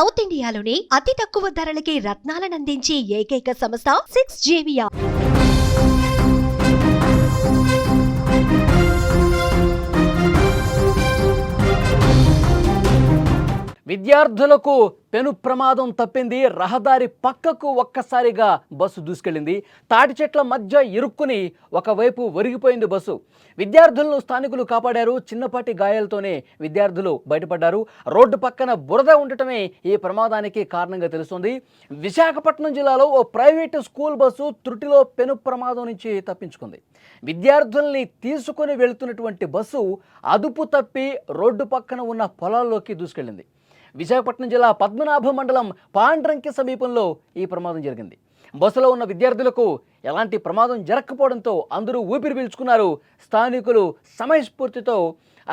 South ఇండియాలోని అతి తక్కువ ధరలకి రత్నాలనందించే ఏకైక సంస్థ 6JVR. విద్యార్థులకు పెను ప్రమాదం తప్పింది. రహదారి పక్కకు ఒక్కసారిగా బస్సు దూసుకెళ్లింది. తాటి చెట్ల మధ్య ఇరుక్కుని ఒకవైపు ఒరిగిపోయింది బస్సు. విద్యార్థులను స్థానికులు కాపాడారు. చిన్నపాటి గాయాలతోనే విద్యార్థులు బయటపడ్డారు. రోడ్డు పక్కన బురద ఉండటమే ఈ ప్రమాదానికి కారణంగా తెలుస్తుంది. విశాఖపట్నం జిల్లాలో ఓ ప్రైవేటు స్కూల్ బస్సు త్రుటిలో పెను ప్రమాదం నుంచి తప్పించుకుంది. విద్యార్థుల్ని తీసుకుని వెళుతున్నటువంటి బస్సు అదుపు తప్పి రోడ్డు పక్కన ఉన్న పొలాల్లోకి దూసుకెళ్లింది. విశాఖపట్నం జిల్లా పద్మనాభ మండలం పాండ్రంకి సమీపంలో ఈ ప్రమాదం జరిగింది. బస్సులో ఉన్న విద్యార్థులకు ఎలాంటి ప్రమాదం జరగకపోవడంతో అందరూ ఊపిరి పీల్చుకున్నారు. స్థానికులు సమయస్ఫూర్తితో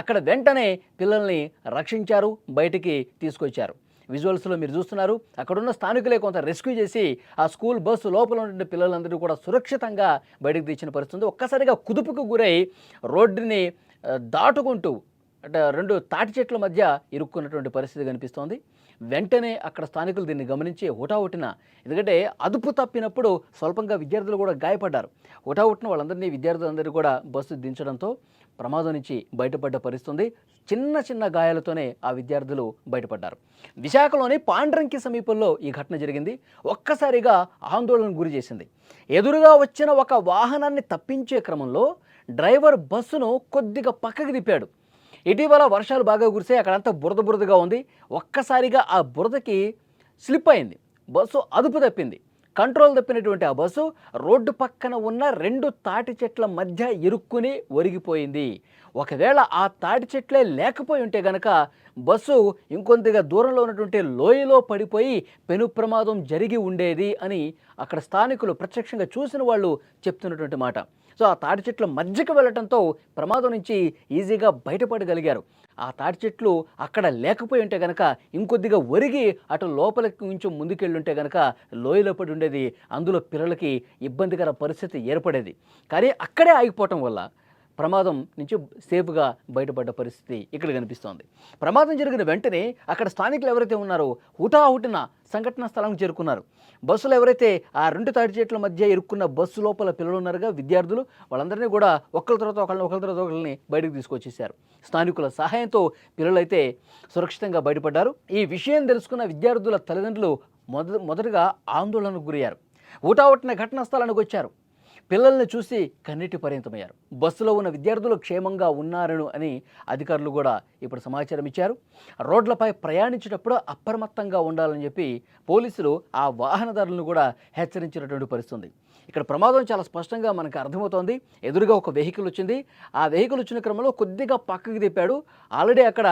అక్కడ వెంటనే పిల్లల్ని రక్షించారు, బయటికి తీసుకొచ్చారు. విజువల్స్లో మీరు చూస్తున్నారు. అక్కడున్న స్థానికులే కొంత రెస్క్యూ చేసి ఆ స్కూల్ బస్సు లోపల ఉన్న పిల్లలందరూ కూడా సురక్షితంగా బయటకు తెచ్చిన పరిస్థితి. ఒక్కసారిగా కుదుపుకు గురై రోడ్డుని దాటుకుంటూ అంటే రెండు తాటి చెట్ల మధ్య ఇరుక్కున్నటువంటి పరిస్థితి కనిపిస్తోంది. వెంటనే అక్కడ స్థానికులు దీన్ని గమనించి హుటాహుటిన, ఎందుకంటే అదుపు తప్పినప్పుడు స్వల్పంగా విద్యార్థులు కూడా గాయపడ్డారు. హుటాహుటిన వాళ్ళందరినీ విద్యార్థులందరూ కూడా బస్సు దించడంతో ప్రమాదం నుంచి బయటపడ్డ పరిస్థితి. చిన్న చిన్న గాయాలతోనే ఆ విద్యార్థులు బయటపడ్డారు. విశాఖలోని పాండ్రంకి సమీపంలో ఈ ఘటన జరిగింది. ఒక్కసారిగా ఆందోళనకు గురి చేసింది. ఎదురుగా వచ్చిన ఒక వాహనాన్ని తప్పించే క్రమంలో డ్రైవర్ బస్సును కొద్దిగా పక్కకి తిప్పాడు. ఇటీవల వర్షాలు బాగా కురిసాయి. అక్కడంతా బురదగా ఉంది. ఒక్కసారిగా ఆ బురదకి స్లిప్ అయింది. బస్సు అదుపు తప్పింది. కంట్రోల్ తప్పినటువంటి ఆ బస్సు రోడ్డు పక్కన ఉన్న రెండు తాటి చెట్ల మధ్య ఇరుక్కుని ఒరిగిపోయింది. ఒకవేళ ఆ తాటి చెట్లే లేకపోయి ఉంటే గనక బస్సు ఇంకొంతగా దూరంలో ఉన్నటువంటి లోయలో పడిపోయి పెను ప్రమాదం జరిగి ఉండేది అని అక్కడ స్థానికులు ప్రత్యక్షంగా చూసిన వాళ్ళు చెప్తున్నటువంటి మాట. సో ఆ తాటి చెట్ల మధ్యకు వెళ్ళటంతో ప్రమాదం నుంచి ఈజీగా బయటపడగలిగారు. ఆ తాటి చెట్లు అక్కడ లేకపోయి ఉంటే కనుక ఇంకొద్దిగా ఒరిగి అటు లోపలికి కొంచెం ముందుకెళ్ళుంటే కనుక లోయలో పడి ఉండేది. అందులో పిల్లలకి ఇబ్బందికర పరిస్థితి ఏర్పడేది. కానీ అక్కడే ఆగిపోవటం వల్ల ప్రమాదం నుంచి సేఫ్గా బయటపడ్డ పరిస్థితి ఇక్కడ కనిపిస్తోంది. ప్రమాదం జరిగిన వెంటనే అక్కడ స్థానికులు ఎవరైతే ఉన్నారో హుటాహుటిన సంఘటనా స్థలానికి చేరుకున్నారు. బస్సులో ఎవరైతే ఆ రెండు తాటి చెట్ల మధ్య ఇరుక్కున్న బస్సు లోపల పిల్లలు ఉన్నారుగా విద్యార్థులు, వాళ్ళందరినీ కూడా ఒకరి తర్వాత ఒకరిని బయటకు తీసుకొచ్చేసారు. స్థానికుల సహాయంతో పిల్లలైతే సురక్షితంగా బయటపడ్డారు. ఈ విషయం తెలుసుకున్న విద్యార్థుల తల్లిదండ్రులు మొదటగా ఆందోళనకు గురయ్యారు. హుటాహుటిన ఘటనా స్థలానికి వచ్చారు. పిల్లల్ని చూసి కన్నీటి పర్యంతమయ్యారు. బస్సులో ఉన్న విద్యార్థులు క్షేమంగా ఉన్నారని అని అధికారులు కూడా ఇప్పుడు సమాచారం ఇచ్చారు. రోడ్లపై ప్రయాణించేటప్పుడు అప్రమత్తంగా ఉండాలని చెప్పి పోలీసులు ఆ వాహనదారులను కూడా హెచ్చరించినటువంటి పరిస్థితి. ఇక్కడ ప్రమాదం చాలా స్పష్టంగా మనకు అర్థమవుతోంది. ఎదురుగా ఒక వెహికల్ వచ్చింది. ఆ వెహికల్ వచ్చిన క్రమంలో కొద్దిగా పక్కకి తిప్పాడు. ఆల్రెడీ అక్కడ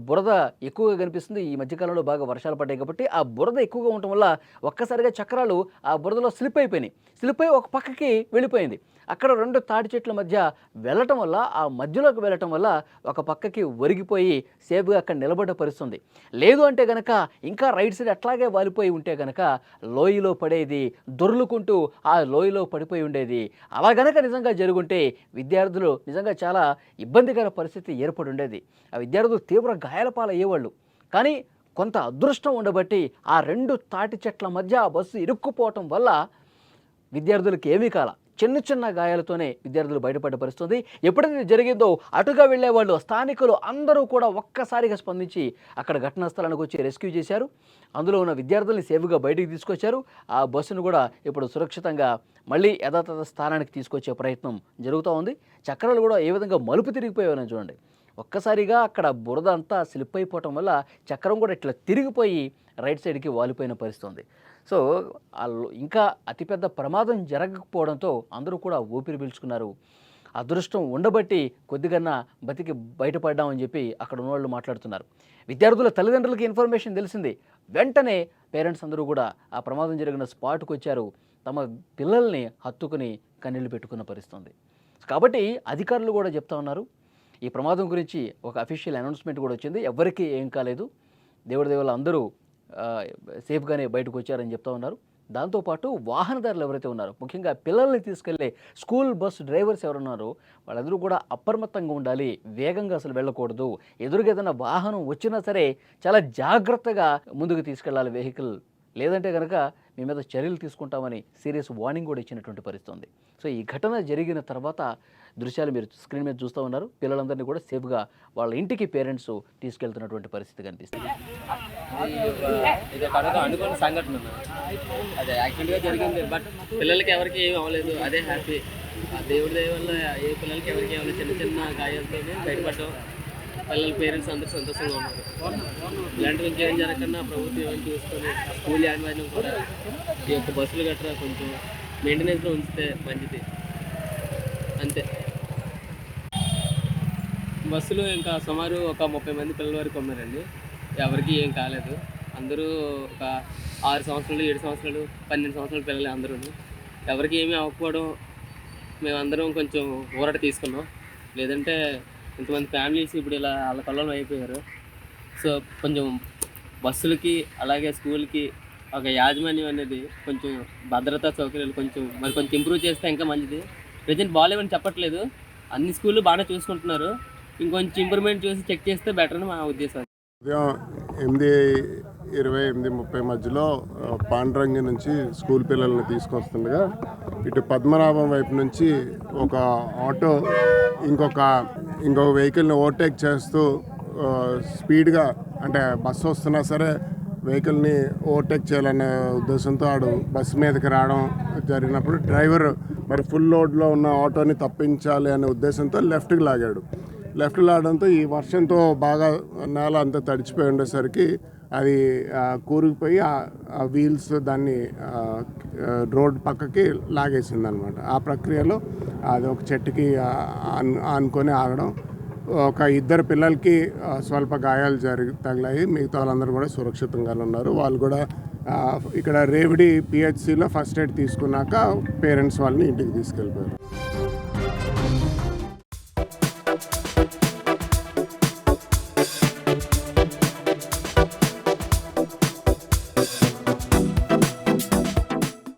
బురద ఎక్కువగా కనిపిస్తుంది. ఈ మధ్యకాలంలో బాగా వర్షాలు పడ్డాయి కాబట్టి ఆ బురద ఎక్కువగా ఉండటం వల్ల ఒక్కసారిగా చక్రాలు ఆ బురదలో స్లిప్ అయిపోయినాయి. స్లిప్ అయి ఒక పక్కకి వెళ్ళిపోయింది. అక్కడ రెండు తాటి చెట్ల మధ్య వెళ్ళటం వల్ల ఆ మధ్యలోకి వెళ్ళటం వల్ల ఒక పక్కకి ఒరిగిపోయి సేఫ్గా అక్కడ నిలబడ్డ పరిస్థితుంది. లేదు అంటే కనుక ఇంకా రైట్ సైడ్ అట్లాగే వాలిపోయి ఉంటే కనుక లోయలో పడేది, దొర్లుకుంటూ ఆ లోయలో పడిపోయి ఉండేది. అలా గనక నిజంగా జరుగుంటే విద్యార్థులు నిజంగా చాలా ఇబ్బందికర పరిస్థితి ఏర్పడి ఉండేది. ఆ విద్యార్థులు తీవ్ర గాయాల పాలయ్యేవాళ్ళు. కానీ కొంత అదృష్టం ఉండబట్టి ఆ రెండు తాటి చెట్ల మధ్య ఆ బస్సు ఇరుక్కుపోవటం వల్ల విద్యార్థులకు ఏమీ కాల. చిన్న చిన్న గాయాలతోనే విద్యార్థులు బయటపడ్డ పరిస్థితుంది. ఎప్పుడైతే జరిగిందో అటుగా వెళ్ళేవాళ్ళు స్థానికులు అందరూ కూడా ఒక్కసారిగా స్పందించి అక్కడ ఘటనా స్థలానికి వచ్చి రెస్క్యూ చేశారు. అందులో ఉన్న విద్యార్థుల్ని సేఫ్గా బయటికి తీసుకొచ్చారు. ఆ బస్సును కూడా ఇప్పుడు సురక్షితంగా మళ్ళీ యథాతథ స్థానానికి తీసుకొచ్చే ప్రయత్నం జరుగుతూ ఉంది. చక్రాలు కూడా ఏ విధంగా మలుపు తిరిగిపోయాయని చూడండి. ఒక్కసారిగా అక్కడ బురద అంతా స్లిప్ అయిపోవటం వల్ల చక్రం కూడా ఇట్లా తిరిగిపోయి రైట్ సైడ్కి వాలిపోయిన పరిస్థితి ఉంది. సో ఇంకా అతిపెద్ద ప్రమాదం జరగకపోవడంతో అందరూ కూడా ఊపిరి పీల్చుకున్నారు. అదృష్టం ఉండబట్టి కొద్దిగా బతికి బయటపడ్డామని చెప్పి అక్కడ ఉన్నవాళ్ళు మాట్లాడుతున్నారు. విద్యార్థుల తల్లిదండ్రులకి ఇన్ఫర్మేషన్ తెలిసింది. వెంటనే పేరెంట్స్ అందరూ కూడా ఆ ప్రమాదం జరిగిన స్పాట్కు వచ్చారు. తమ పిల్లల్ని హత్తుకుని కన్నీళ్లు పెట్టుకున్న పరిస్థితి. కాబట్టి అధికారులు కూడా చెప్తా ఉన్నారు. ఈ ప్రమాదం గురించి ఒక అఫీషియల్ అనౌన్స్మెంట్ కూడా వచ్చింది. ఎవరికీ ఏం కాలేదు. దేవుడి దేవుళ్ళు అందరూ సేఫ్గానే బయటకు వచ్చారని చెప్తా ఉన్నారు. దాంతోపాటు వాహనదారులు ఎవరైతే ఉన్నారో, ముఖ్యంగా పిల్లల్ని తీసుకెళ్లే స్కూల్ బస్ డ్రైవర్స్ ఎవరున్నారో వాళ్ళందరూ కూడా అప్రమత్తంగా ఉండాలి. వేగంగా అసలు వెళ్ళకూడదు. ఎదురుగా ఏదైనా వాహనం వచ్చినా సరే చాలా జాగ్రత్తగా ముందుకు తీసుకెళ్లాలి వెహికల్. లేదంటే కనుక మీ మీద చర్యలు తీసుకుంటామని సీరియస్ వార్నింగ్ కూడా ఇచ్చినటువంటి పరిస్థితి ఉంది. సో ఈ ఘటన జరిగిన తర్వాత దృశ్యాలు మీరు స్క్రీన్ మీద చూస్తూ ఉన్నారు. పిల్లలందరినీ కూడా సేఫ్గా వాళ్ళ ఇంటికి పేరెంట్స్ తీసుకెళ్తున్నటువంటి పరిస్థితి కనిపిస్తుంది. ఇది ఒక అనుకోని సంఘటన అదే యాక్సిడెంట్గా జరిగింది. బట్ పిల్లలకి ఎవరికి ఏమి అవ్వలేదు. అదే హ్యాపీ. ఆ దేవుడి దయ వల్ల ఏ పిల్లలకి ఎవరికి అవ్వలేదు. చిన్న చిన్న గాయాలతోనే బయటపడటం, పిల్లల పేరెంట్స్ అందరూ సంతోషంగా ఉన్నారు. ఇలాంటివి ఇంకేం జరగకుండా ప్రభుత్వం ఏమైనా చూసుకొని స్కూల్ యాజమాన్యం కూడా ఈ యొక్క బస్సులు గట్రా కొంచెం మెయింటెనెన్స్లో ఉంచితే మంచిది. అంతే. బస్సులు ఇంకా సుమారు ఒక 30 మంది పిల్లల వరకు ఉన్నారండి. ఎవరికి ఏం కాలేదు. అందరూ ఒక 6 సంవత్సరాలు, 7 సంవత్సరాలు, 12 సంవత్సరాల పిల్లలు అందరూ. ఎవరికి ఏమీ అవ్వకపోవడం మేమందరం కొంచెం ఊరట తీసుకున్నాం. లేదంటే ఇంతమంది ఫ్యామిలీస్ ఇప్పుడు ఇలా వాళ్ళ కళ్ళలో అయిపోయారు. సో కొంచెం బస్సులకి అలాగే స్కూల్కి ఒక యాజమాన్యం అనేది కొంచెం భద్రతా సౌకర్యాలు కొంచెం ఇంప్రూవ్ చేస్తే ఇంకా మంచిది. ప్రజెంట్ బాగాలేవని చెప్పట్లేదు. అన్ని స్కూళ్ళు బాగానే చూసుకుంటున్నారు. ఇంకొంచెం ఇంప్రూవ్మెంట్ చూసి చెక్ చేస్తే బెటర్ అని మా ఉద్దేశం. ఉదయం 8:20, 8:30 మధ్యలో పాండ్రంగి నుంచి స్కూల్ పిల్లల్ని తీసుకొస్తుండగా ఇటు పద్మనాభం వైపు నుంచి ఒక ఆటో ఇంకొక వెహికల్ని ఓవర్టేక్ చేస్తూ స్పీడ్గా, అంటే బస్సు వస్తున్నా సరే వెహికల్ని ఓవర్టేక్ చేయాలనే ఉద్దేశంతో ఆడు బస్సు మీదకి రావడం జరిగినప్పుడు డ్రైవర్ మరి ఫుల్ లోడ్లో ఉన్న ఆటోని తప్పించాలి అనే ఉద్దేశంతో లెఫ్ట్కి లాగాడు. లెఫ్ట్ లాగడంతో ఈ వర్షంతో బాగా నేల అంతా తడిచిపోయి ఉండేసరికి అది కూరుకుపోయి ఆ వీల్స్ దాన్ని రోడ్ పక్కకి లాగేసింది అనమాట. ఆ ప్రక్రియలో అది ఒక చెట్టుకి ఆనుకొని ఆగడం. ఒక 2 పిల్లలకి స్వల్ప గాయాలు తగిలాయి. మిగతా వాళ్ళందరూ కూడా సురక్షితంగా ఉన్నారు. వాళ్ళు కూడా ఇక్కడ రేవిడి పిహెచ్సిలో ఫస్ట్ ఎయిడ్ తీసుకున్నాక పేరెంట్స్ వాళ్ళని ఇంటికి తీసుకెళ్ళిపోయారు.